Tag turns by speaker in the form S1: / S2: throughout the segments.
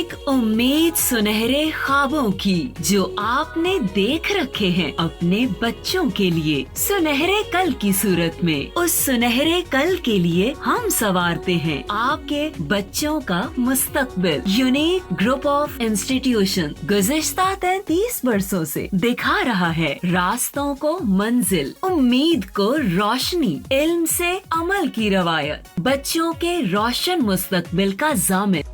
S1: एक उम्मीद सुनहरे ख्वाबों की जो आपने देख रखे हैं अपने बच्चों के लिए, सुनहरे कल की सूरत में। उस सुनहरे कल के लिए हम संवारते हैं आपके बच्चों का मुस्तकबिल। यूनिक ग्रुप ऑफ इंस्टीट्यूशन गुज़िश्ता 33 वर्षों से दिखा रहा है रास्तों को मंजिल, उम्मीद को रोशनी, इल्म से अमल की रवायत, बच्चों के रोशन मुस्तकबिल का जामिन।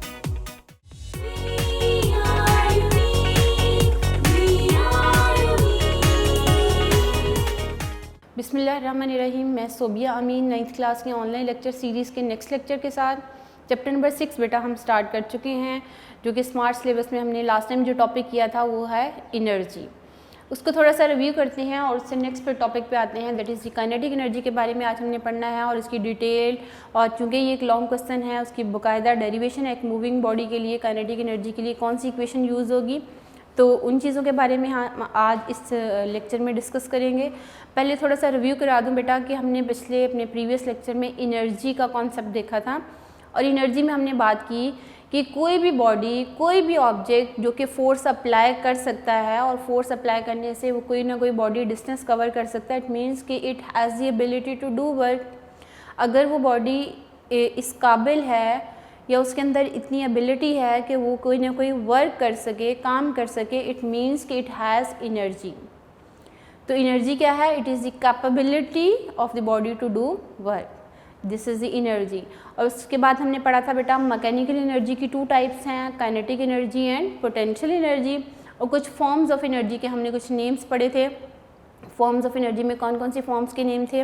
S2: बिस्मिल्लाहिर्रहमानिर्रहीम। मैं सोबिया अमीन 9th क्लास के ऑनलाइन लेक्चर सीरीज़ के नेक्स्ट लेक्चर के साथ चैप्टर नंबर 6 बेटा हम स्टार्ट कर चुके हैं, जो कि स्मार्ट सिलेबस में हमने लास्ट टाइम जो टॉपिक किया था वो है एनर्जी। उसको थोड़ा सा रिव्यू करते हैं और उससे नेक्स्ट फिर टॉपिक पे आते हैं, दैट इज़ काइनेटिक एनर्जी के बारे में आज हमने पढ़ना है और इसकी डिटेल, और चूँकि ये एक लॉन्ग क्वेश्चन है उसकी बाकायदा डेरिवेशन है। एक मूविंग बॉडी के लिए काइनेटिक एनर्जी के लिए कौन सी इक्वेशन यूज़ होगी, तो उन चीज़ों के बारे में हम आज इस लेक्चर में डिस्कस करेंगे। पहले थोड़ा सा रिव्यू करा दूं बेटा कि हमने पिछले अपने प्रीवियस लेक्चर में एनर्जी का कॉन्सेप्ट देखा था, और एनर्जी में हमने बात की कि कोई भी बॉडी, कोई भी ऑब्जेक्ट जो कि फोर्स अप्लाई कर सकता है, और फोर्स अप्लाई करने से वो कोई ना कोई बॉडी डिस्टेंस कवर कर सकता है। इट मीन्स कि it has the ability to do work. अगर वो बॉडी इस काबिल है या उसके अंदर इतनी एबिलिटी है कि वो कोई ना कोई वर्क कर सके, काम कर सके, इट मीन्स कि इट हैज़ एनर्जी। तो एनर्जी क्या है? It is the capability of the body to do work, this is the energy. और उसके बाद हमने पढ़ा था बेटा मैकेनिकल एनर्जी की 2 टाइप्स हैं, kinetic energy and potential energy. और कुछ फॉर्म्स ऑफ एनर्जी के हमने कुछ नेम्स पढ़े थे। फॉर्म्स ऑफ एनर्जी में कौन कौन सी फॉर्म्स के नेम थे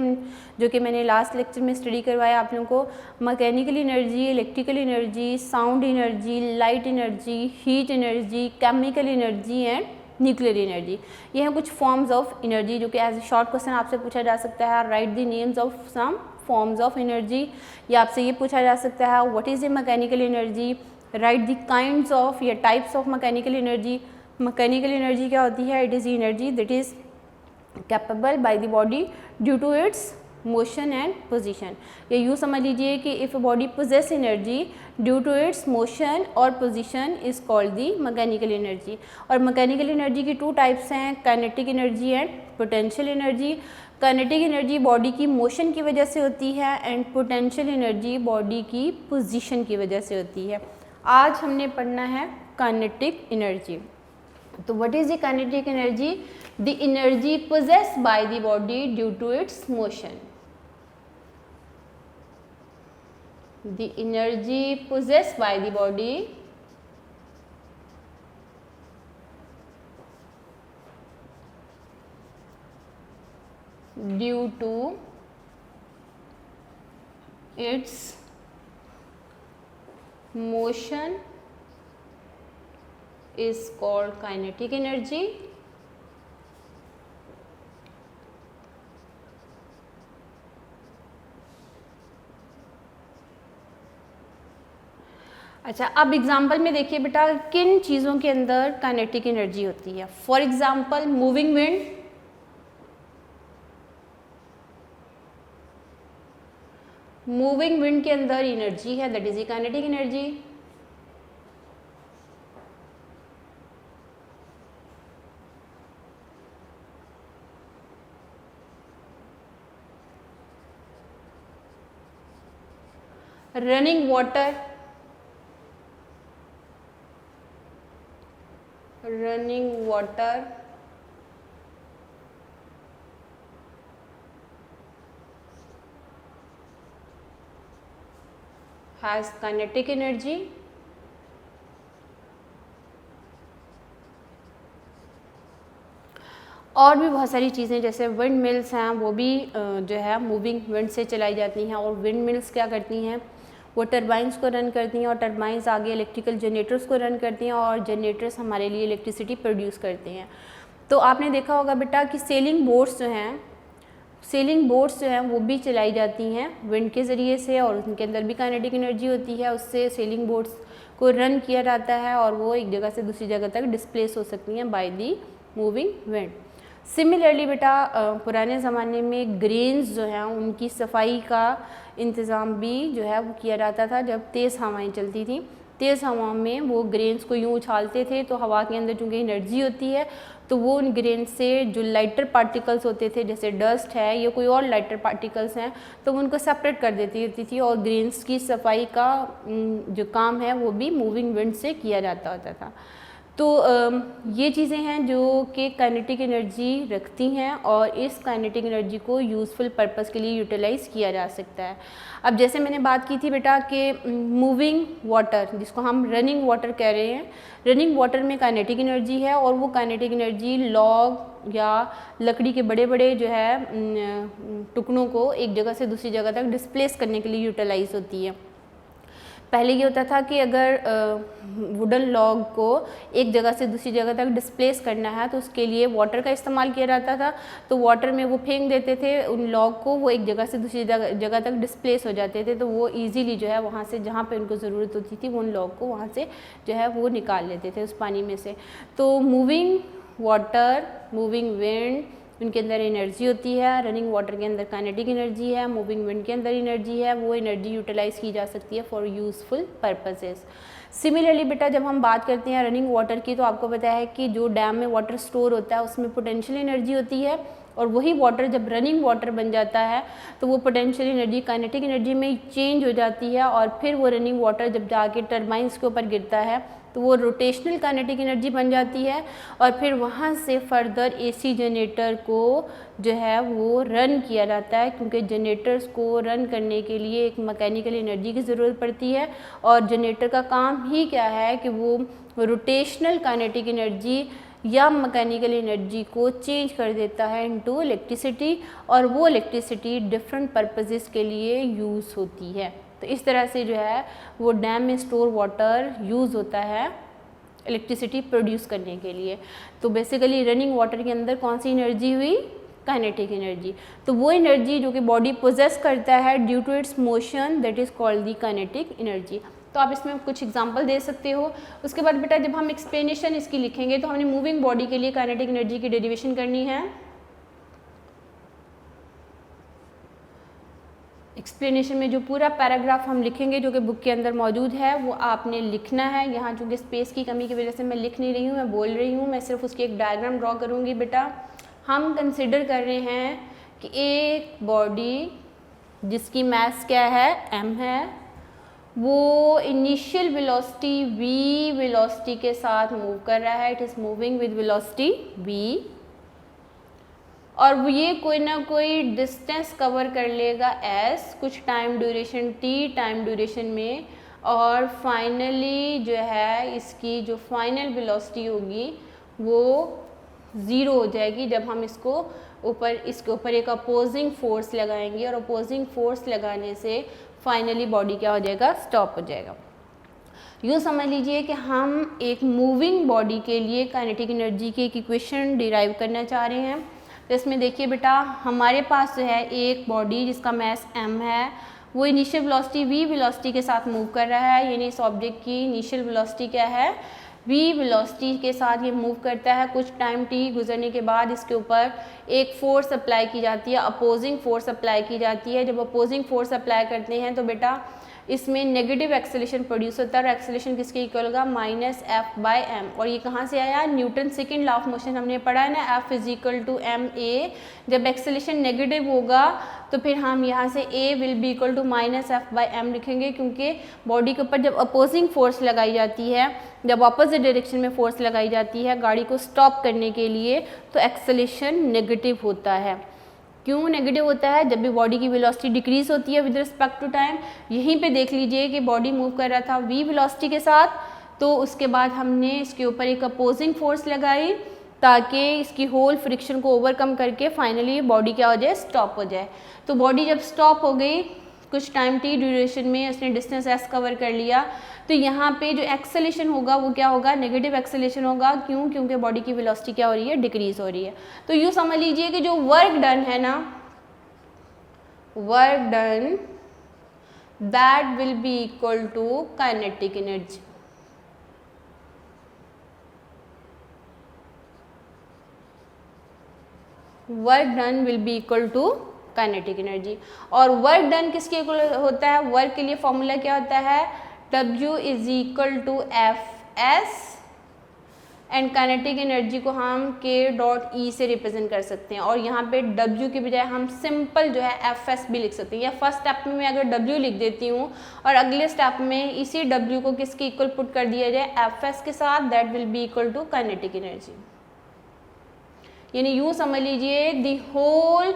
S2: जो कि मैंने लास्ट लेक्चर में स्टडी करवाया आप लोगों को। Mechanical energy, electrical energy, sound energy, light energy, heat energy, chemical energy and nuclear energy. ये हैं कुछ फॉर्म्स ऑफ एनर्जी जो कि एज ए शॉर्ट क्वेश्चन आपसे पूछा जा सकता है, write the names of some forms of energy. या आपसे ये पूछा जा सकता है what is a mechanical energy, write the kinds of या types of mechanical energy. Mechanical energy क्या होती है? It is energy that is capable by the body due to its motion and position. या यूँ समझ लीजिए कि if a body possess energy due to its motion और position is called the mechanical energy. और मैकेनिकल एनर्जी की 2 types हैं, kinetic energy and potential energy. Kinetic energy body की मोशन की वजह से होती है एंड पोटेंशियल एनर्जी बॉडी की पोजीशन की वजह से होती है। आज हमने पढ़ना है काइनेटिक एनर्जी। तो what is the kinetic energy? The energy possessed by the body due to its motion. The energy possessed by the body due to its motion is called kinetic energy. अच्छा, अब example में देखिए बेटा किन चीज़ों के अंदर काइनेटिक एनर्जी होती है। For example moving wind, moving wind के अंदर एनर्जी है, that is a kinetic energy. Running water, running water has kinetic energy। और भी बहुत सारी चीज़ें जैसे विंड मिल्स हैं, वो भी जो है मूविंग विंड से चलाई जाती हैं। और विंड मिल्स क्या करती हैं? वो टरबाइंस को रन करती हैं और टरबाइंस आगे इलेक्ट्रिकल जनरेटर्स को रन करती हैं और जनरेटर्स हमारे लिए इलेक्ट्रिसिटी प्रोड्यूस करते हैं। तो आपने देखा होगा बेटा कि सेलिंग बोट्स जो हैं, सेलिंग बोट्स जो हैं वो भी चलाई जाती हैं विंड के ज़रिए से, और उनके अंदर भी काइनेटिक एनर्जी होती है। उससे सेलिंग बोट्स को रन किया जाता है और वो एक जगह से दूसरी जगह तक डिस्प्लेस हो सकती हैं by the moving wind. Similarly बेटा पुराने ज़माने में ग्रेन्स जो हैं उनकी सफाई का इंतज़ाम भी जो है वो किया जाता था जब तेज़ हवाएं चलती थी। तेज़ हवा में वो ग्रेन्स को यूँ उछालते थे, तो हवा के अंदर चूँकि एनर्जी होती है तो वो उन ग्रेन से जो लाइटर पार्टिकल्स होते थे जैसे डस्ट है या कोई और लाइटर पार्टिकल्स हैं तो उनको सेपरेट कर देती होती थी और ग्रेन्स की सफाई का जो काम है वो भी मूविंग विंड से किया जाता होता था। तो ये चीज़ें हैं जो कि काइनेटिक एनर्जी रखती हैं और इस काइनेटिक एनर्जी को यूज़फुल पर्पस के लिए यूटिलाइज़ किया जा सकता है। अब जैसे मैंने बात की थी बेटा कि मूविंग वाटर जिसको हम रनिंग वाटर कह रहे हैं, रनिंग वाटर में काइनेटिक एनर्जी है और वो काइनेटिक एनर्जी लॉग या लकड़ी के बड़े बड़े जो है टुकड़ों को एक जगह से दूसरी जगह तक डिस्प्लेस करने के लिए यूटिलाइज़ होती है। पहले ये होता था कि अगर वुडन लॉग को एक जगह से दूसरी जगह तक डिस्प्लेस करना है तो उसके लिए वाटर का इस्तेमाल किया जाता था, तो वाटर में वो फेंक देते थे उन लॉग को, वो एक जगह से दूसरी जगह तक डिस्प्लेस हो जाते थे, तो वो इजीली जो है वहाँ से जहाँ पे उनको ज़रूरत होती थी वो उन लॉग को वहाँ से जो है वो निकाल लेते थे उस पानी में से। तो मूविंग वाटर, मूविंग विंड, उनके अंदर एनर्जी होती है। रनिंग वाटर के अंदर काइनेटिक एनर्जी है, मूविंग विंड के अंदर एनर्जी है, वो एनर्जी यूटिलाइज़ की जा सकती है फॉर यूज़फुल पर्पसेस। सिमिलरली बेटा जब हम बात करते हैं रनिंग वाटर की तो आपको पता है कि जो डैम में वाटर स्टोर होता है उसमें पोटेंशियल एनर्जी होती है और वही वाटर जब रनिंग वाटर बन जाता है तो वो पोटेंशियल एनर्जी काइनेटिक एनर्जी में चेंज हो जाती है और फिर वो रनिंग वाटर जब जाके टर्बाइंस के ऊपर गिरता है तो वो रोटेशनल काइनेटिक एनर्जी बन जाती है और फिर वहाँ से फर्दर एसी जनरेटर को जो है वो रन किया जाता है, क्योंकि जनरेटर्स को रन करने के लिए एक मैकेनिकल एनर्जी की ज़रूरत पड़ती है और जनरेटर का काम ही क्या है कि वो रोटेशनल काइनेटिक एनर्जी या मैकेनिकल एनर्जी को चेंज कर देता है इनटू इलेक्ट्रिसिटी और वो इलेक्ट्रिसिटी डिफरेंट पर्पसेस के लिए यूज़ होती है। तो इस तरह से जो है वो डैम में स्टोर वाटर यूज़ होता है इलेक्ट्रिसिटी प्रोड्यूस करने के लिए। तो बेसिकली रनिंग वाटर के अंदर कौन सी एनर्जी हुई? Kinetic energy. तो वो एनर्जी जो कि बॉडी पोजेस करता है due to its motion, that is called the kinetic energy. तो आप इसमें कुछ एग्जांपल दे सकते हो। उसके बाद बेटा जब हम एक्सप्लेनेशन इसकी लिखेंगे तो हमने मूविंग बॉडी के लिए काइनेटिक एनर्जी की डेरिवेशन करनी है। एक्सप्लेनेशन में जो पूरा पैराग्राफ हम लिखेंगे जो कि बुक के अंदर मौजूद है वो आपने लिखना है। यहाँ चूँकि स्पेस की कमी की वजह से मैं लिख नहीं रही हूँ, मैं बोल रही हूँ, मैं सिर्फ उसकी एक डायग्राम ड्रॉ करूँगी। बेटा हम कंसिडर कर रहे हैं कि एक बॉडी जिसकी मास क्या है? m है, वो इनिशियल वेलोसिटी v वेलोसिटी के साथ मूव कर रहा है, it is moving with velocity v और वो ये कोई ना कोई डिस्टेंस कवर कर लेगा s कुछ time duration t time duration में और फाइनली जो है इसकी जो फाइनल वेलोसिटी होगी वो 0 हो जाएगी जब हम इसको इसके ऊपर एक अपोजिंग फोर्स लगाएंगे और अपोजिंग फोर्स लगाने से फाइनली बॉडी क्या हो जाएगा? स्टॉप हो जाएगा। यूँ समझ लीजिए कि हम एक मूविंग बॉडी के लिए काइनेटिक एनर्जी की एक इक्वेशन डिराइव करना चाह रहे हैं। तो इसमें देखिए बेटा हमारे पास जो है एक बॉडी जिसका मास m है, वो इनिशियल वेलोसिटी v वेलोसिटी के साथ मूव कर रहा है, यानी इस ऑब्जेक्ट की इनिशियल वेलोसिटी क्या है? v वेलोसिटी के साथ ये मूव करता है। कुछ टाइम t गुजरने के बाद इसके ऊपर एक फोर्स अप्लाई की जाती है, अपोजिंग फोर्स अप्लाई की जाती है। जब अपोजिंग फोर्स अप्लाई करते हैं तो बेटा इसमें नेगेटिव एक्सेलेरेशन प्रोड्यूस होता है और एक्सेलेरेशन किसके इक्वल होगा? -f/m। और ये कहाँ से आया? Newton second law of motion हमने पढ़ा है ना, F = ma। जब एक्सेलेरेशन नेगेटिव होगा तो फिर हम यहाँ से a will be equal to -f/m लिखेंगे, क्योंकि बॉडी के ऊपर जब अपोजिंग फोर्स लगाई जाती है, जब ऑपोजिट डायरेक्शन में फोर्स लगाई जाती है गाड़ी को स्टॉप करने के लिए, तो एक्सेलेरेशन नेगेटिव होता है। क्यों नेगेटिव होता है? जब भी बॉडी की वेलोसिटी डिक्रीज होती है विद रिस्पेक्ट टू टाइम। यहीं पे देख लीजिए कि बॉडी मूव कर रहा था v वेलोसिटी के साथ, तो उसके बाद हमने इसके ऊपर एक अपोजिंग फोर्स लगाई ताकि इसकी होल फ्रिक्शन को ओवरकम करके फाइनली बॉडी क्या हो जाए? स्टॉप हो जाए। तो बॉडी जब स्टॉप हो गई, कुछ टाइम t ड्यूरेशन में उसने डिस्टेंस s कवर कर लिया, तो यहाँ पे जो एक्सेलेरेशन होगा वो क्या होगा? नेगेटिव एक्सेलेरेशन होगा। क्यों? क्योंकि बॉडी की वेलोसिटी क्या हो रही है? डिक्रीज हो रही है। तो यूँ समझ लीजिए कि जो वर्क डन है ना, work done that will be equal to kinetic energy. Work done will be equal to kinetic energy. और वर्क डन किसके इक्वल होता है? वर्क के लिए फॉर्मूला क्या होता है? W is equal to F S and kinetic energy को हम K डॉट E से रिप्रेजेंट कर सकते हैं और यहाँ पे W के बजाय हम सिंपल जो है Fs भी लिख सकते हैं। या फर्स्ट स्टेप में मैं अगर W लिख देती हूँ और अगले स्टेप में इसी W को किसके इक्वल पुट कर दिया जाए Fs के साथ, that will be equal to kinetic energy. यानी यूँ समझ लीजिए the whole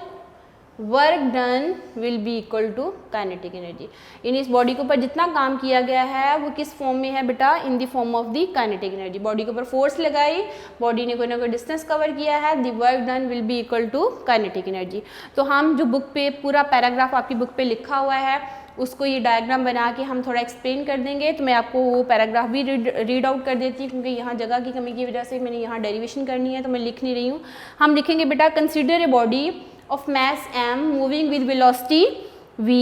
S2: work done will be equal to kinetic energy. यानी इस बॉडी के ऊपर जितना काम किया गया है वो किस फॉर्म में है बेटा, इन the form of the kinetic energy. Body के ऊपर फोर्स लगाई, बॉडी ने कोई ना कोई डिस्टेंस कवर किया है, the work done will be equal to kinetic energy. तो हम जो बुक पे पूरा पैराग्राफ आपकी बुक पे लिखा हुआ है उसको ये डायग्राम बना के हम थोड़ा एक्सप्लेन कर देंगे। तो मैं आपको वो पैराग्राफ भी रीड आउट कर देती हूँ क्योंकि यहाँ जगह की कमी की वजह से मैंने यहाँ डेरिवेशन करनी है तो मैं लिख नहीं रही हूँ। हम लिखेंगे बेटा, consider a body of mass m moving with velocity v,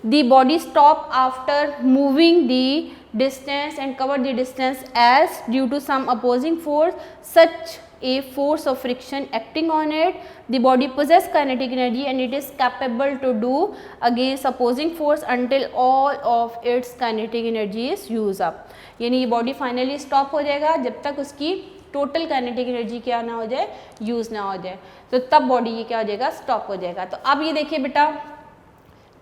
S2: the body stop after moving the distance and cover the distance s due to some opposing force, such a force of friction acting on it. The body possesses kinetic energy and it is capable to do against opposing force until all of its kinetic energy is used up. यानी ये body finally stop हो जाएगा जब तक उसकी total kinetic energy क्या ना हो जाए, यूज़ ना हो जाए, तो तब बॉडी ये क्या हो जाएगा, स्टॉप हो जाएगा। तो अब ये देखिए बेटा,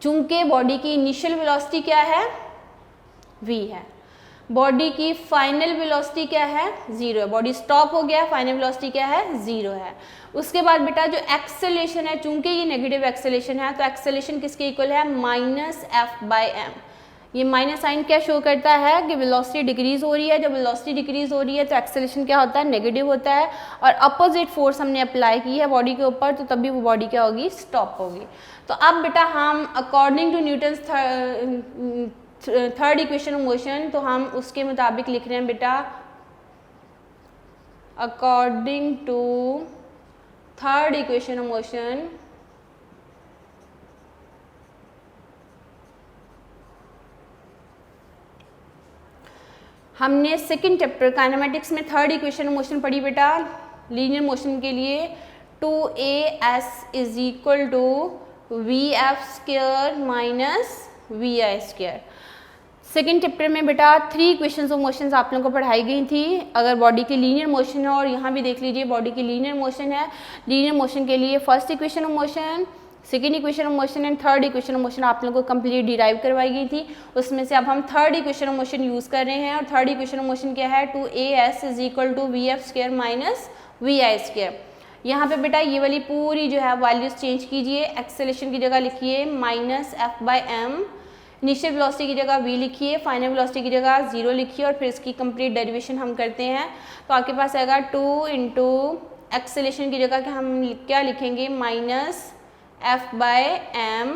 S2: चूंकि बॉडी की इनिशियल वेलोसिटी क्या है, v है, बॉडी की फाइनल वेलोसिटी क्या है, 0 है। बॉडी स्टॉप हो गया, फाइनल वेलोसिटी क्या है, 0 है। उसके बाद बेटा जो एक्सेलेरेशन है, चूंकि ये नेगेटिव एक्सेलेरेशन है तो एक्सेलेरेशन किसके इक्वल है, -f/m। ये माइनस साइन क्या शो करता है कि वेलोसिटी डिक्रीज हो रही है। जब वेलोसिटी डिक्रीज हो रही है तो एक्सेलेरेशन क्या होता है, नेगेटिव होता है और अपोजिट फोर्स हमने अप्लाई की है बॉडी के ऊपर तो तभी वो बॉडी क्या होगी, स्टॉप होगी। तो अब बेटा हम according to Newton's third equation of motion, तो हम उसके मुताबिक लिख रहे हैं बेटा, according to third equation of motion हमने सेकंड चैप्टर काइनेमेटिक्स में थर्ड इक्वेशन मोशन पढ़ी बेटा, लीनियर मोशन के लिए 2as is equal to vf square minus vi square. Second chapter में बेटा 3 इक्वेशंस ऑफ मोशंस आप लोगों को पढ़ाई गई थी। अगर बॉडी की लीनियर मोशन है और यहाँ भी देख लीजिए बॉडी की लीनियर मोशन है, लीनियर मोशन के लिए first equation of motion, second equation of motion and third equation of motion आप लोगों को कंप्लीट डिराइव करवाई गई थी। उसमें से अब हम third equation of motion use कर रहे हैं और थर्ड इक्वेशन ऑफ मोशन क्या है, 2as is equal to vf square minus vi square. यहाँ पे बेटा ये वाली पूरी जो है वैल्यूज चेंज कीजिए, एक्सेलेरेशन की जगह लिखिए -f/m, इनिशियल वेलोसिटी की जगह v लिखिए, फाइनल वेलोसिटी की जगह 0 लिखिए और फिर इसकी कंप्लीट डेरिवेशन हम करते हैं। तो आपके पास आएगा 2 इंटू एक्सेलेरेशन की जगह हम क्या लिखेंगे, -f/m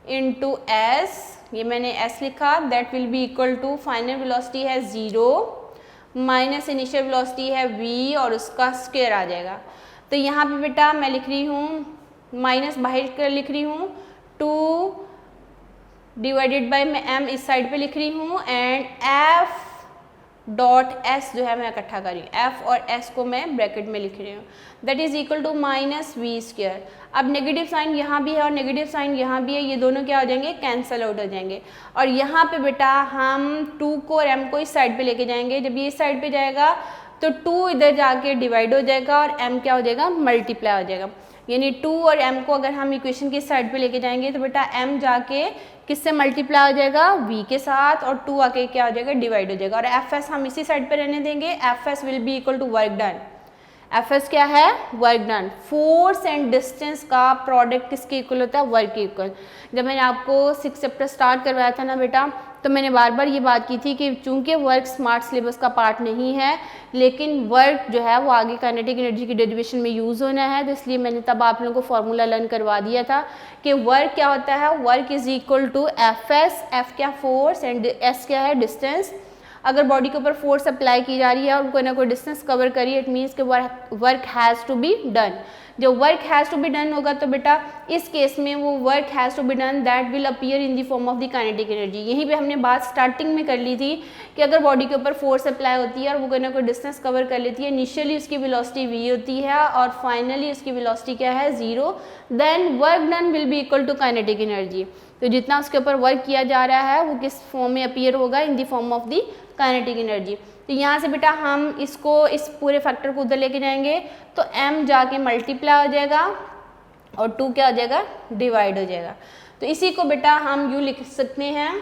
S2: इंटू s, ये मैंने s लिखा, that will be equal to final velocity है 0 माइनस इनिशियल वेलोसिटी है v और उसका स्क्वायर आ जाएगा। तो यहाँ पे बेटा मैं लिख रही हूँ, माइनस बाहर कर लिख रही हूँ, 2 डिवाइडेड बाय मैं m इस साइड पे लिख रही हूँ एंड f डॉट s जो है मैं इकट्ठा कर रही हूँ, f और s को मैं ब्रैकेट में लिख रही हूँ, that is equal to minus v square. अब नेगेटिव साइन यहाँ भी है और नेगेटिव साइन यहाँ भी है, ये दोनों क्या हो जाएंगे, कैंसल आउट हो जाएंगे। और यहाँ पे बेटा हम 2 को और m को इस साइड पे लेके जाएंगे, जब ये इस साइड पे जाएगा तो 2 इधर जाके डिवाइड हो जाएगा और m क्या हो जाएगा, मल्टीप्लाई हो जाएगा। यानी 2 और m को अगर हम इक्वेशन की साइड पे लेके जाएंगे तो बेटा m जाके किससे मल्टीप्लाई हो जाएगा, v के साथ, और 2 आके क्या हो जाएगा, डिवाइड हो जाएगा। और fs हम इसी साइड पे रहने देंगे, fs will be equal to work done. fs क्या है, work done. Force and distance का प्रोडक्ट किसके इक्वल होता है, वर्क के इक्वल। जब मैंने आपको 6 चैप्टर स्टार्ट करवाया था ना बेटा, तो मैंने बार बार ये बात की थी कि चूंकि वर्क स्मार्ट सिलेबस का पार्ट नहीं है, लेकिन वर्क जो है वो आगे काइनेटिक एनर्जी की डेरिवेशन में यूज़ होना है, तो इसलिए मैंने तब आप लोगों को फॉर्मूला लर्न करवा दिया था कि वर्क क्या होता है, work is equal to fs, f क्या फोर्स एंड s क्या है, डिस्टेंस। अगर बॉडी के ऊपर फोर्स अप्लाई की जा रही है और कोई ना कोई डिस्टेंस कवर करिए, इट मीन्स कि work has to be done. जब work has to be done होगा तो बेटा इस केस में वो work has to be done that will appear in the form of the kinetic energy. यहीं पे हमने बात स्टार्टिंग में कर ली थी कि अगर बॉडी के ऊपर फोर्स अप्लाई होती है और वो कोई ना कोई डिस्टेंस कवर कर लेती है, इनिशियली उसकी वेलोसिटी v होती है और फाइनली उसकी वेलोसिटी क्या है 0, then work done will be equal to kinetic energy. तो जितना उसके ऊपर वर्क किया जा रहा है वो किस फॉर्म में अपीयर होगा, इन the form of the kinetic energy. तो यहाँ से बेटा हम इसको इस पूरे फैक्टर को उधर लेके जाएंगे तो m जाके मल्टीप्लाई हो जाएगा और 2 क्या हो जाएगा, डिवाइड हो जाएगा। तो इसी को बेटा हम यूँ लिख सकते हैं,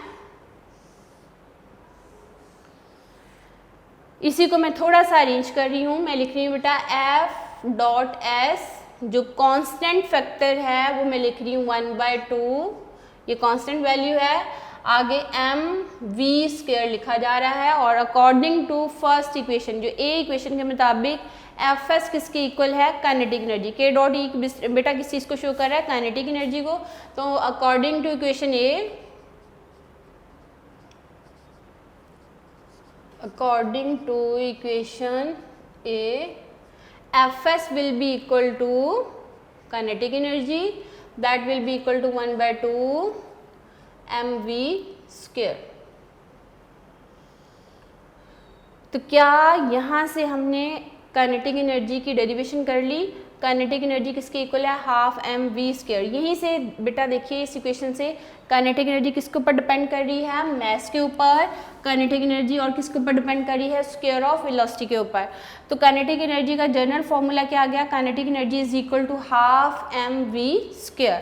S2: इसी को मैं थोड़ा सा अरेंज कर रही हूँ, मैं लिख रही हूँ बेटा f.s जो कांस्टेंट फैक्टर है वो मैं लिख रही हूँ 1/2, ये कांस्टेंट वैल्यू है। आगे mv² लिखा जा रहा है और अकॉर्डिंग टू फर्स्ट इक्वेशन, जो ए इक्वेशन के मुताबिक fs किसके इक्वल है, kinetic energy. k dot E बेटा किस चीज़ को शो कर रहा है, काइनेटिक एनर्जी को। तो according to equation A, according to equation A, Fs will be equal to kinetic energy, that will be equal to 1/2 mv²। तो क्या यहाँ से हमने काइनेटिक एनर्जी की डेरिवेशन कर ली। काइनेटिक एनर्जी किसके इक्वल है, हाफ mv²। यहीं से बेटा देखिए इस इक्वेशन से काइनेटिक एनर्जी किसके ऊपर डिपेंड कर रही है, मास के ऊपर। काइनेटिक एनर्जी और किसके ऊपर डिपेंड कर रही है, स्क्वायर ऑफ वेलोसिटी के ऊपर। तो काइनेटिक एनर्जी का जनरल फॉर्मूला क्या आ गया, kinetic energy is equal to half mv²।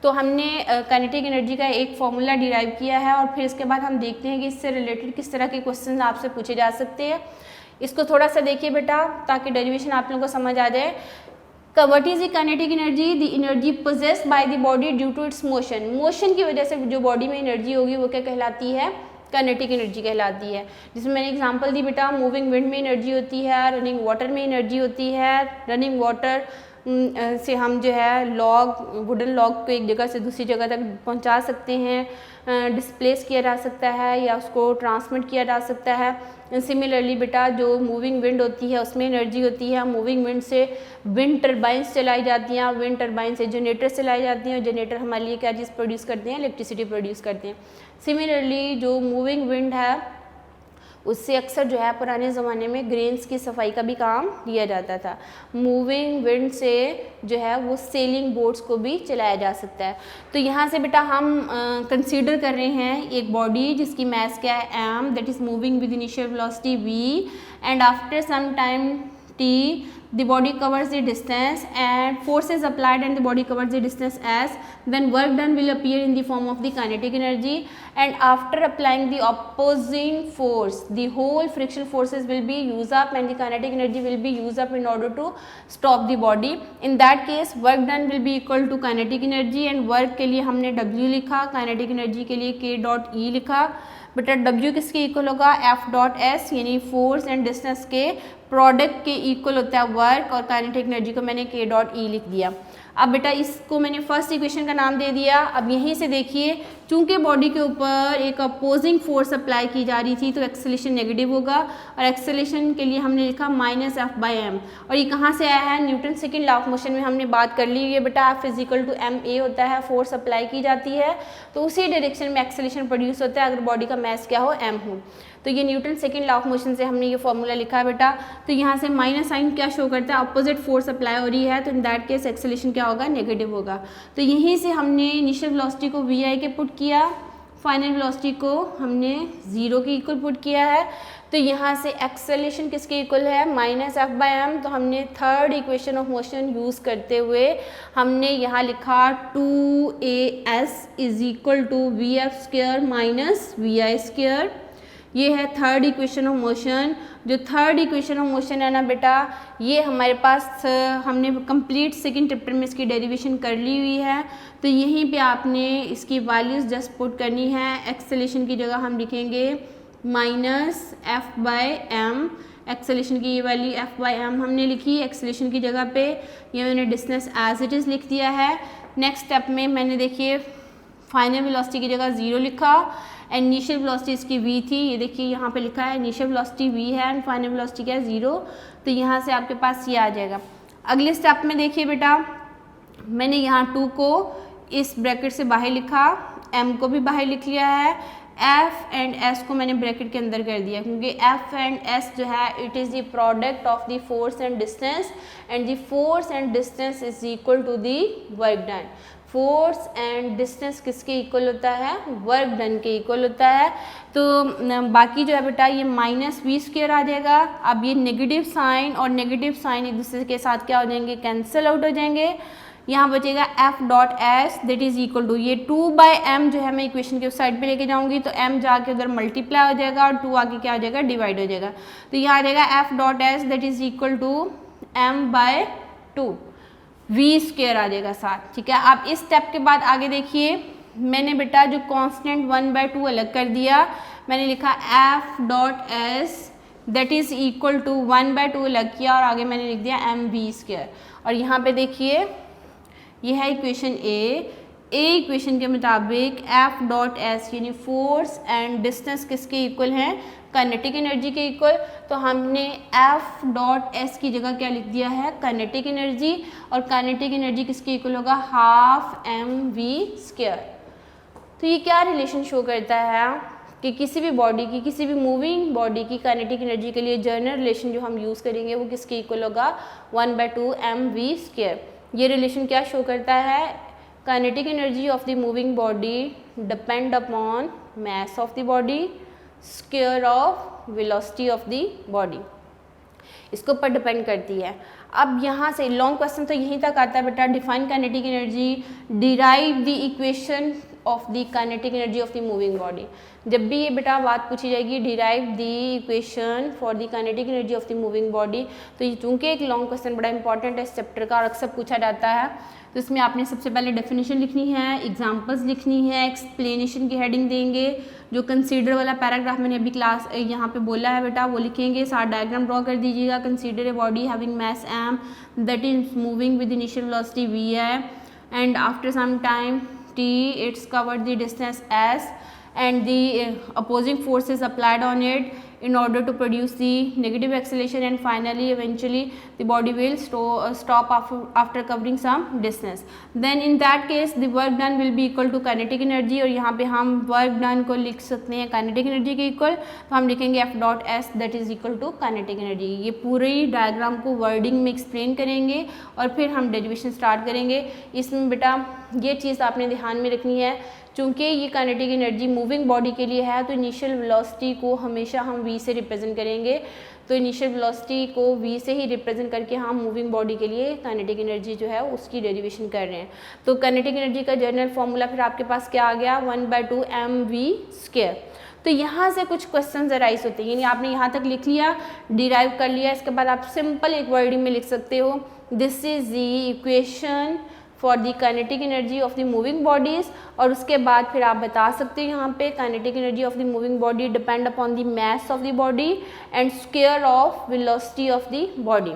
S2: तो हमने काइनेटिक एनर्जी का एक फॉर्मूला डिराइव किया है और फिर इसके बाद हम देखते हैं कि इससे रिलेटेड किस तरह के क्वेश्चन आपसे पूछे जा सकते हैं। इसको थोड़ा सा देखिए बेटा ताकि डेरिवेशन आप लोगों को समझ आ जाए। What is the kinetic energy? The energy possessed by the body due to its motion. Motion की वजह से जो बॉडी में एनर्जी होगी वो क्या कहलाती है, काइनेटिक एनर्जी कहलाती है। जिसमें मैंने एग्जांपल दी बेटा, मूविंग विंड में एनर्जी होती है, रनिंग वाटर में एनर्जी होती है। रनिंग वाटर से हम जो है लॉग, वुडन लॉग को एक जगह से दूसरी जगह तक पहुंचा सकते हैं, डिस्प्लेस किया जा सकता है या उसको ट्रांसमिट किया जा सकता है। सिमिलरली बेटा जो मूविंग विंड होती है उसमें एनर्जी होती है। मूविंग विंड से विंड टरबाइंस चलाई जाती हैं, विंड टरबाइन से जनरेटर चलाई जाती हैं और जनरेटर हमारे लिए क्या चीज़ प्रोड्यूस करते हैं, इलेक्ट्रिसिटी प्रोड्यूस करते हैं। सिमिलरली जो मूविंग विंड है उससे अक्सर जो है पुराने ज़माने में ग्रेन्स की सफाई का भी काम लिया जाता था। मूविंग विंड से जो है वो सेलिंग बोट्स को भी चलाया जा सकता है। तो यहाँ से बेटा हम कंसीडर कर रहे हैं एक बॉडी जिसकी मास क्या है m, that is moving with initial velocity v and after some time t the body covers the distance and force is applied and the body covers the distance s, then work done will appear in the form of the kinetic energy and after applying the opposing force the whole friction forces will be used up and the kinetic energy will be used up in order to stop the body. In that case work done will be equal to kinetic energy and work के लिए हमने w लिखा, kinetic energy के लिए k dot e लिखा। बेटा W किसके equal होगा, F.S यानी फोर्स एंड डिस्टेंस के प्रोडक्ट के इक्वल होता है वर्क और काइनेटिक एनर्जी को मैंने k डॉट ई लिख दिया। अब बेटा इसको मैंने फर्स्ट इक्वेशन का नाम दे दिया। अब यहीं से देखिए चूंकि बॉडी के ऊपर एक अपोजिंग फोर्स अप्लाई की जा रही थी तो एक्सेलेरेशन नेगेटिव होगा और एक्सेलेरेशन के लिए हमने लिखा -F/m और ये कहाँ से आया है, Newton second law of motion में हमने बात कर ली है बेटा। F = ma होता है, फोर्स अप्लाई की जाती है तो उसी डायरेक्शन में एक्सेलेरेशन प्रोड्यूस होता है अगर बॉडी का मास क्या हो, m हो। तो ये Newton second law of motion से हमने ये फॉर्मूला लिखा है बेटा। तो यहाँ से माइनस साइन क्या शो करता है, अपोजिट फोर्स अप्लाई हो रही है तो इन दैट केस एक्सेलेरेशन क्या होगा, नेगेटिव होगा। तो यहीं से हमने इनिशियल वेलोसिटी को vi के पुट किया, फाइनल वेलोसिटी को हमने 0 के इक्वल पुट किया है। तो यहाँ से एक्सेलेरेशन किसके इक्वल है, -F/m। तो हमने third equation of motion use करते हुए हमने यहाँ लिखा 2as = vf² - vi²। ये है थर्ड इक्वेशन ऑफ मोशन। जो थर्ड इक्वेशन ऑफ मोशन है ना बेटा, ये हमारे पास हमने कंप्लीट सेकंड चैप्टर में इसकी डेरिवेशन कर ली हुई है। तो यहीं पे आपने इसकी वैल्यूज़ जस्ट पुट करनी है। एक्सेलेरेशन की जगह हम लिखेंगे -F/m। एक्सेलेरेशन की ये वैल्यू F/m हमने लिखी, एक्सेलेरेशन की जगह पे ये मैंने डिस्टेंस एज इट इज़ लिख दिया है। नेक्स्ट स्टेप में मैंने देखिए फाइनल वेलोसिटी की जगह 0 लिखा, इनिशियल वेलोसिटी इसकी v थी, ये देखिए यहाँ पे लिखा है इनिशियल वेलोसिटी v है एंड फाइनल वेलोसिटी क्या है 0। तो यहाँ से आपके पास ये आ जाएगा। अगले स्टेप में देखिए बेटा, मैंने यहाँ 2 को इस ब्रैकेट से बाहर लिखा, m को भी बाहर लिख लिया है, f एंड s को मैंने ब्रैकेट के अंदर कर दिया, क्योंकि f एंड s जो है it is the product of the force and distance, and the force and distance is equal to the work done. Force and distance किसके इक्वल होता है? वर्क डन के इक्वल होता है। तो बाकी जो है बेटा ये -v² आ जाएगा। अब ये नेगेटिव साइन और नेगेटिव साइन एक दूसरे के साथ क्या हो जाएंगे? कैंसिल आउट हो जाएंगे। यहाँ बचेगा f.s that is equal to, ये 2/m जो है मैं इक्वेशन के उस साइड पे लेके जाऊंगी, तो m जाके उधर मल्टीप्लाई हो जाएगा और 2 आगे क्या हो जाएगा? डिवाइड हो जाएगा। तो यहाँ आ जाएगा f.s that is equal to m/2, v² आ जाएगा साथ। ठीक है, आप इस स्टेप के बाद आगे देखिए, मैंने बेटा जो कांस्टेंट 1/2 अलग कर दिया, मैंने लिखा f.s that is equal to 1/2 अलग किया और आगे मैंने लिख दिया mv²। और यहाँ पे देखिए ये है इक्वेशन ए इक्वेशन के मुताबिक f.s यानी फोर्स एंड डिस्टेंस किसके इक्वल हैं? काइनेटिक एनर्जी के इक्वल। तो हमने f.s की जगह क्या लिख दिया है? काइनेटिक एनर्जी, और काइनेटिक एनर्जी किसके इक्वल होगा? Half mv²। तो ये क्या रिलेशन शो करता है कि किसी भी बॉडी की, किसी भी मूविंग बॉडी की काइनेटिक एनर्जी के लिए जनरल रिलेशन जो हम यूज़ करेंगे वो किसके इक्वल होगा? 1/2 mv²। ये रिलेशन क्या शो करता है? Kinetic energy of the moving body depend upon mass of the body square of velocity of the body, इसके ऊपर डिपेंड करती है। अब यहाँ से लॉन्ग क्वेश्चन तो यहीं तक आता है बेटा, define kinetic energy, derive the equation of the kinetic energy of the moving body. जब भी ये बेटा बात पूछी जाएगी derive the equation for the kinetic energy of the moving body, तो ये चूँकि एक लॉन्ग क्वेश्चन बड़ा इंपॉर्टेंट है इस चैप्टर का और अक्सर पूछा जाता है, तो इसमें आपने सबसे पहले डेफिनेशन लिखनी है, एग्जाम्पल्स लिखनी है, एक्सप्लेनेशन की हेडिंग देंगे, जो कंसीडर वाला पैराग्राफ मैंने अभी क्लास यहाँ पे बोला है बेटा वो लिखेंगे, साथ डायग्राम ड्रॉ कर दीजिएगा। Consider a body having mass m that is moving with initial velocity vi and after some time t it's covered the distance s and the opposing force is applied on it in order to produce the negative acceleration, and finally eventually the body will stop after covering some distance. Then in that case the work done will be equal to kinetic energy, और यहाँ पे हम work done को लिख सकते हैं kinetic energy के equal, तो हम लिखेंगे f.s that is equal to kinetic energy। ये पूरी डायग्राम को वर्डिंग में एक्सप्लेन करेंगे और फिर हम डेरिवेशन स्टार्ट करेंगे। इसमें बेटा ये चीज़ आपने ध्यान में रखनी है, चूँकि ये काइनेटिक एनर्जी मूविंग बॉडी के लिए है तो इनिशियल वेलोसिटी को हमेशा हम v से रिप्रेजेंट करेंगे। तो इनिशियल वेलोसिटी को v से ही रिप्रेजेंट करके हम मूविंग बॉडी के लिए काइनेटिक एनर्जी जो है उसकी डेरिवेशन कर रहे हैं। तो काइनेटिक एनर्जी का जनरल फॉर्मूला फिर आपके पास क्या आ गया? 1/2 mv²। तो यहाँ से कुछ क्वेश्चन अराइज होते हैं, यानी आपने यहाँ तक लिख लिया, डिराइव कर लिया, इसके बाद आप सिंपल एक वर्डिंग में लिख सकते हो this is the equation for the kinetic energy of the moving bodies, और उसके बाद फिर आप बता सकते हो यहाँ पे kinetic energy of the moving body depend upon the mass of the body and square of velocity of the body.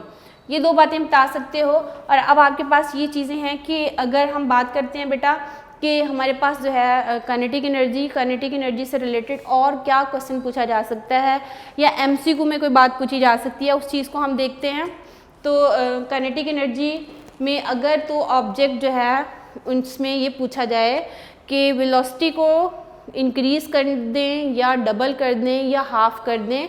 S2: ये दो बातें बता सकते हो। और अब आपके पास ये चीज़ें हैं कि अगर हम बात करते हैं बेटा कि हमारे पास जो है काइनेटिक एनर्जी से रिलेटेड और क्या क्वेश्चन पूछा जा सकता है या MCQ में कोई बात पूछी जा सकती है, उस चीज़ को हम देखते हैं। तो काइनेटिक एनर्जी में अगर तो ऑब्जेक्ट जो है उसमें ये पूछा जाए कि वेलोसिटी को इंक्रीज़ कर दें या डबल कर दें या हाफ कर दें,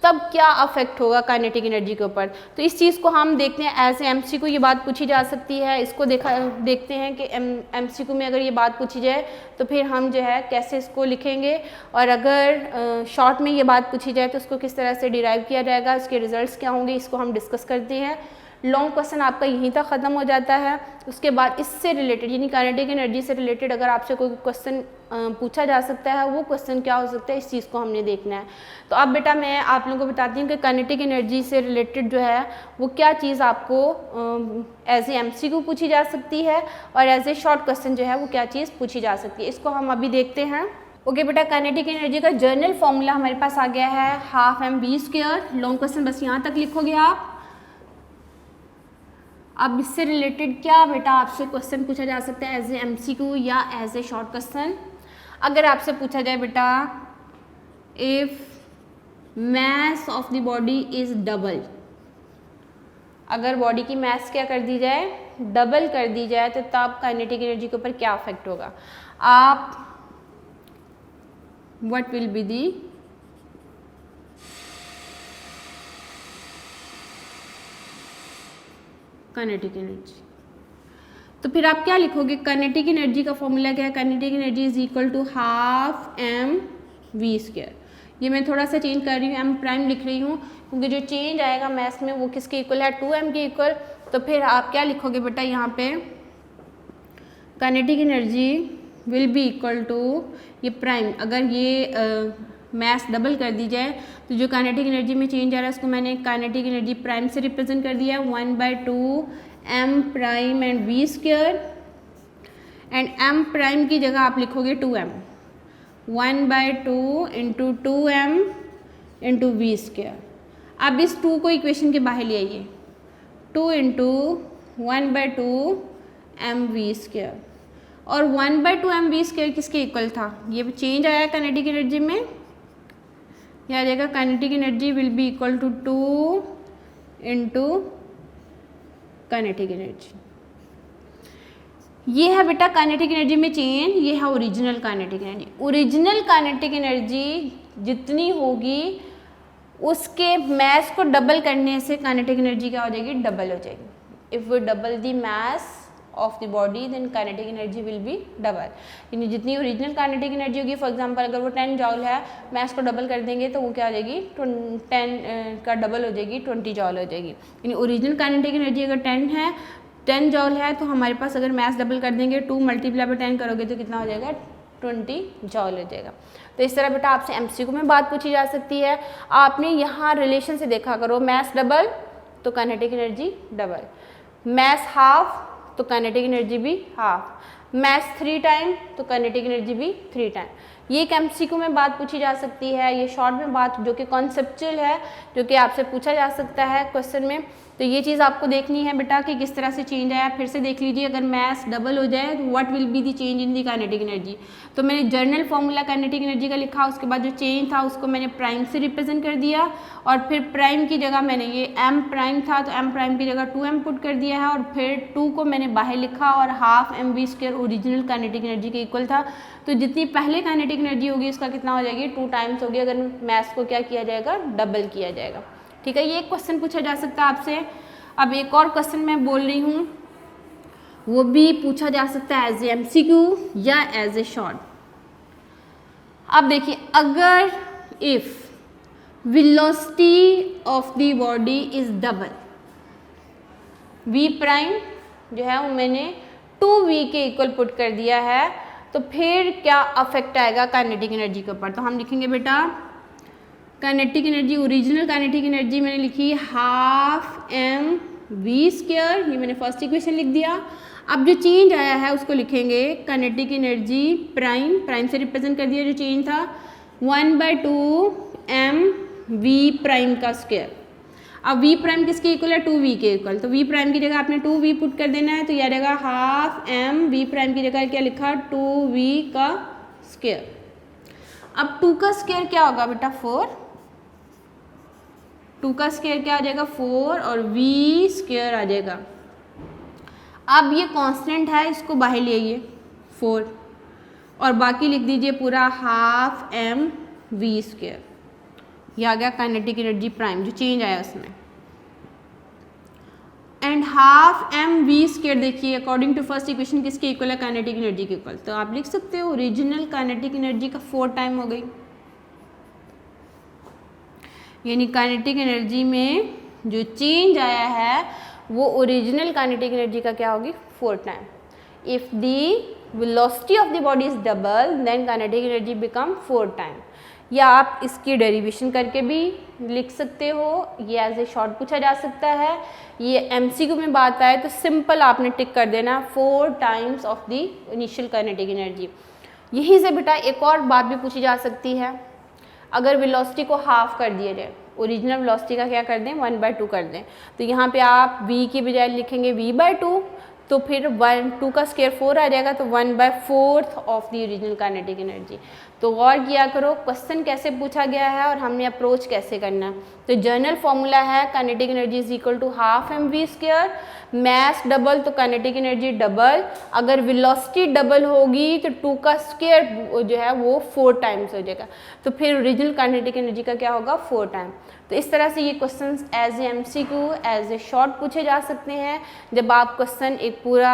S2: तब क्या अफेक्ट होगा काइनेटिक एनर्जी के ऊपर। तो इस चीज़ को हम देखते हैं, एज MCQ ये बात पूछी जा सकती है। इसको देखते हैं कि MCQ में अगर ये बात पूछी जाए तो फिर हम जो है कैसे इसको लिखेंगे, और अगर शॉर्ट में ये बात पूछी जाए तो उसको किस तरह से डिराइव किया जाएगा, उसके रिजल्ट्स क्या होंगे, इसको हम डिस्कस करते हैं। लॉन्ग क्वेश्चन आपका यहीं तक ख़त्म हो जाता है। उसके बाद इससे रिलेटेड यानी काइनेटिक एनर्जी से रिलेटेड अगर आपसे कोई क्वेश्चन पूछा जा सकता है, वो क्वेश्चन क्या हो सकता है, इस चीज़ को हमने देखना है। तो अब बेटा मैं आप लोगों को बताती हूँ कि काइनेटिक एनर्जी से रिलेटेड जो है वो क्या चीज़ आपको एज ए MCQ पूछी जा सकती है और एज ए शॉर्ट क्वेश्चन जो है वो क्या चीज़ पूछी जा सकती है, इसको हम अभी देखते हैं। ओके बेटा, काइनेटिक एनर्जी का जनरल फॉर्मूला हमारे पास आ गया है हाफ mv²। लॉन्ग क्वेश्चन बस यहाँ तक लिखोगे आप। अब इससे रिलेटेड क्या बेटा आपसे क्वेश्चन पूछा जा सकता है एज ए MCQ या एज ए शॉर्ट क्वेश्चन। अगर आपसे पूछा जाए बेटा if mass of the body is double, अगर बॉडी की मास क्या कर दी जाए, डबल कर दी जाए, तो तब काइनेटिक एनर्जी के ऊपर क्या अफेक्ट होगा? आप what will be the kinetic energy? तो फिर आप क्या लिखोगे? काइनेटिक एनर्जी का फॉर्मूला क्या है? Kinetic energy is equal to half mv²। ये मैं थोड़ा सा चेंज कर रही हूँ, m प्राइम लिख रही हूँ क्योंकि जो चेंज आएगा मैस में वो किसके इक्वल है? 2m के इक्वल। तो फिर आप क्या लिखोगे बेटा यहाँ पे? Kinetic energy will be equal to, ये प्राइम, अगर ये मैस डबल कर दी जाए तो जो काइनेटिक एनर्जी में चेंज आ रहा है उसको मैंने काइनेटिक एनर्जी प्राइम से रिप्रेजेंट कर दिया है, 1/2 m prime and v²। And m prime की जगह आप लिखोगे 2m, 1/2 into 2m into v²। अब इस 2 को इक्वेशन के बाहर ले आइए, 2 इंटू 1/2 mv²। और 1/2 mv² किसके इक्वल था? ये चेंज आया काइनेटिक एनर्जी में, यह आ जाएगा kinetic energy will be equal to 2 into kinetic energy. ये है बेटा काइनेटिक एनर्जी में चेंज, ये है original kinetic energy. Original kinetic energy जितनी होगी उसके मास को डबल करने से काइनेटिक एनर्जी क्या हो जाएगी? डबल हो जाएगी। If we double the mass of the body then kinetic energy will be double. यानी जितनी ओरिजिनल काइनेटिक एनर्जी होगी, फॉर एग्जांपल अगर वो 10 जॉल है, मास को डबल कर देंगे तो वो क्या हो जाएगी? 10 का डबल हो जाएगी, 20 जॉल हो जाएगी। यानी ओरिजिनल काइनेटिक एनर्जी अगर 10 जॉल है तो हमारे पास अगर मास डबल कर देंगे 2 मल्टीप्लाई बाय 10 करोगे तो कितना हो जाएगा? 20 जॉल हो जाएगा। तो इस तरह बेटा आपसे एमसीक्यू में बात पूछी जा सकती है। आपने यहाँ रिलेशन से देखा करो, मास डबल तो काइनेटिक एनर्जी डबल, मास हाफ तो काइनेटिक एनर्जी भी हाफ, मास 3 टाइम तो काइनेटिक एनर्जी भी 3 टाइम। ये एक एमसीक्यू में बात पूछी जा सकती है, ये शॉर्ट में बात जो कि कॉन्सेप्चुअल है, जो कि आपसे पूछा जा सकता है क्वेश्चन में। तो ये चीज़ आपको देखनी है बेटा कि किस तरह से चेंज आया। फिर से देख लीजिए, अगर मास डबल हो जाए तो what will be the change in the kinetic energy. तो मैंने जर्नल फॉर्मूला काइनेटिक एनर्जी का लिखा, उसके बाद जो चेंज था उसको मैंने प्राइम से रिप्रेजेंट कर दिया, और फिर प्राइम की जगह मैंने ये m प्राइम था तो m प्राइम की जगह 2m पुट कर दिया है, और फिर 2 को मैंने बाहर लिखा, और half mv² original kinetic energy के इक्वल था। तो जितनी पहले काइनेटिक एनर्जी होगी उसका कितना हो जाएगी? 2 टाइम्स होगी, अगर मास को क्या किया जाएगा? डबल किया जाएगा। ठीक है, ये एक क्वेश्चन पूछा जा सकता है आपसे। अब एक और क्वेश्चन मैं बोल रही हूँ, वो भी पूछा जा सकता है एज ए एमसीक्यू या एज ए शॉर्ट। अब देखिए, अगर if velocity of the body is double, v prime जो है वो मैंने 2v के इक्वल पुट कर दिया है, तो फिर क्या अफेक्ट आएगा काइनेटिक एनर्जी के ऊपर? तो हम लिखेंगे बेटा kinetic energy, original kinetic energy मैंने लिखी हाफ mv², ये मैंने फर्स्ट इक्वेशन लिख दिया। अब जो चेंज आया है उसको लिखेंगे काइनेटिक एनर्जी प्राइम, प्राइम से रिप्रेजेंट कर दिया जो चेंज था, 1/2 mv प्राइम का स्क्वायर। अब v प्राइम किसके इक्वल है? 2v के इक्वल, तो v प्राइम की जगह आपने 2v पुट कर देना है, तो यह रहेगा हाफ v प्राइम की जगह क्या लिखा? 2v का स्क्वायर। अब 2 का स्क्वायर क्या होगा बेटा? 4। 2 का स्क्वायर क्या आ जाएगा? 4, और v² आ जाएगा। अब ये कांस्टेंट है, इसको बाहर ले आइए 4, और बाकी लिख दीजिए पूरा हाफ mv²। ये आ गया काइनेटिक एनर्जी प्राइम जो चेंज आया उसमें। एंड हाफ mv² देखिए अकॉर्डिंग टू फर्स्ट इक्वेशन किसके इक्वल है? काइनेटिक एनर्जी के इक्वल। तो आप लिख सकते हो ओरिजिनल काइनेटिक एनर्जी का 4 टाइम हो गई, यानी काइनेटिक एनर्जी में जो चेंज आया है वो ओरिजिनल काइनेटिक एनर्जी का क्या होगी? 4 time. If the velocity of the body is double then kinetic energy become 4 time. या आप इसकी डेरिवेशन करके भी लिख सकते हो, ये एज ए शॉर्ट पूछा जा सकता है। ये एमसीक्यू में बात आए तो सिंपल आपने टिक कर देना 4 times of the initial kinetic energy. यहीं से बेटा एक और बात भी पूछी जा सकती है, अगर वेलोसिटी को हाफ कर दिया जाए, ओरिजिनल वेलोसिटी का क्या कर दें? 1/2 कर दें, तो यहाँ पे आप v की बजाय लिखेंगे v/2, तो फिर 2 का स्क्वायर 4 आ जाएगा, तो 1/4 of the original kinetic energy. तो गौर किया करो क्वेश्चन कैसे पूछा गया है और हमने अप्रोच कैसे करना है। तो जनरल फॉर्मूला है kinetic energy is equal to half mv², mass double तो काइनेटिक एनर्जी डबल, अगर वेलोसिटी डबल होगी तो 2 का स्क्वायर जो है वो 4 टाइम्स हो जाएगा, तो फिर ओरिजिनल काइनेटिक एनर्जी का क्या होगा 4 टाइम। तो इस तरह से ये questions as a MCQ as a short पूछे जा सकते हैं। जब आप क्वेश्चन एक पूरा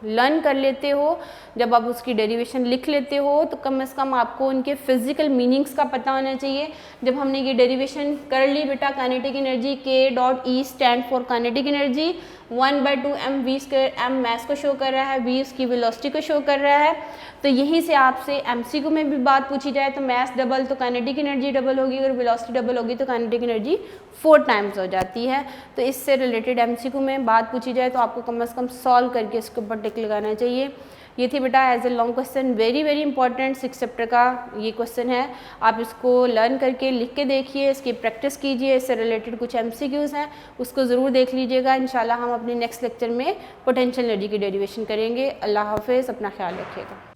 S2: लर्न कर लेते हो, जब आप उसकी डेरिवेशन लिख लेते हो, तो कम से कम आपको उनके फिजिकल मीनिंग्स का पता होना चाहिए। जब हमने ये डेरिवेशन कर ली बेटा, kinetic energy K.E stand for kinetic energy, 1/2 mv², m मास को शो कर रहा है, v उसकी वेलोसिटी को शो कर रहा है। तो यहीं से आपसे MCQ में भी बात पूछी जाए तो मास डबल तो काइनेटिक एनर्जी डबल होगी, और वेलोसिटी डबल होगी तो काइनेटिक एनर्जी 4 टाइम्स हो जाती है। तो इससे रिलेटेड MCQ में बात पूछी जाए तो आपको कम से कम सॉल्व करके इसके ऊपर टिक लगाना चाहिए। ये थी बेटा as a long question, very very important 6 chapter का ये क्वेश्चन है। आप इसको लर्न करके लिख के देखिए, इसकी प्रैक्टिस कीजिए, इससे रिलेटेड कुछ MCQs हैं उसको ज़रूर देख लीजिएगा। इंशाल्लाह हम अपने नेक्स्ट लेक्चर में पोटेंशियल एनर्जी की डेरिवेशन करेंगे। अल्लाह हाफिज़, अपना ख्याल रखिएगा।